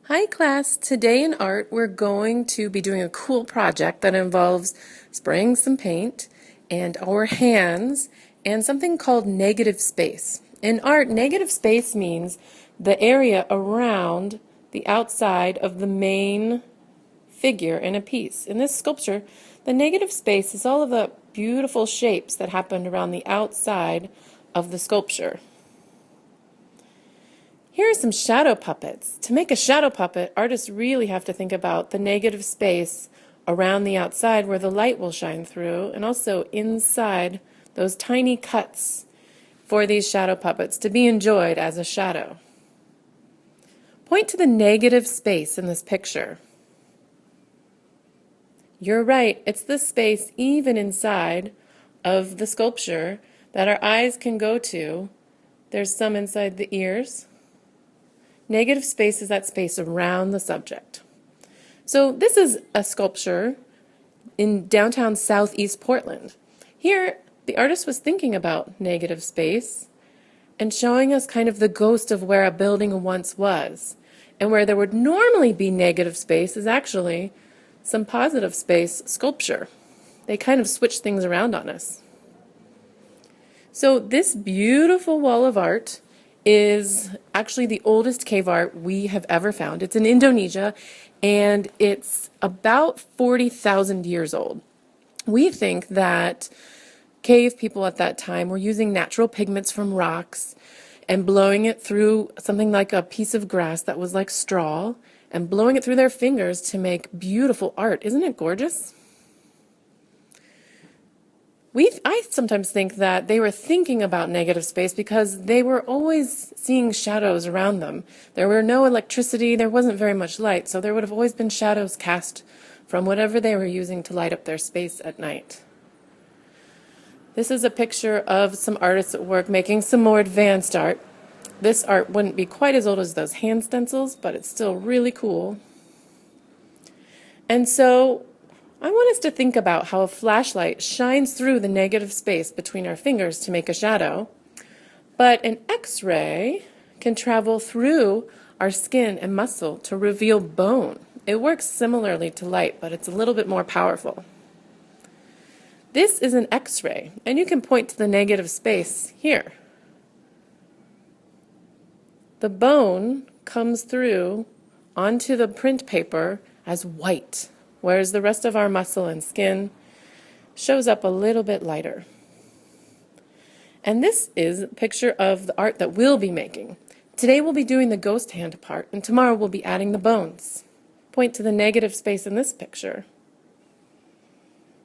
Hi class, today in art we're going to be doing a cool project that involves spraying some paint and our hands and something called negative space. In art, negative space means the area around the outside of the main figure in a piece. In this sculpture, the negative space is all of the beautiful shapes that happened around the outside of the sculpture. Here are some shadow puppets. To make a shadow puppet, artists really have to think about the negative space around the outside where the light will shine through, and also inside those tiny cuts for these shadow puppets to be enjoyed as a shadow. Point to the negative space in this picture. You're right, it's the space even inside of the sculpture that our eyes can go to. There's some inside the ears. Negative space is that space around the subject. So this is a sculpture in downtown Southeast Portland. Here, the artist was thinking about negative space and showing us kind of the ghost of where a building once was. And where there would normally be negative space is actually some positive space sculpture. They kind of switch things around on us. So this beautiful wall of art is actually the oldest cave art we have ever found. It's in Indonesia, and it's about 40,000 years old. We think that cave people at that time were using natural pigments from rocks and blowing it through something like a piece of grass that was like straw and blowing it through their fingers to make beautiful art. Isn't it gorgeous? I sometimes think that they were thinking about negative space because they were always seeing shadows around them. There were no electricity, there wasn't very much light, so there would have always been shadows cast from whatever they were using to light up their space at night. This is a picture of some artists at work making some more advanced art. This art wouldn't be quite as old as those hand stencils, but it's still really cool. And so I want us to think about how a flashlight shines through the negative space between our fingers to make a shadow, but an X-ray can travel through our skin and muscle to reveal bone. It works similarly to light, but it's a little bit more powerful. This is an X-ray, and you can point to the negative space here. The bone comes through onto the print paper as white, whereas the rest of our muscle and skin shows up a little bit lighter. And this is a picture of the art that we'll be making. Today we'll be doing the ghost hand part, and tomorrow we'll be adding the bones. Point to the negative space in this picture.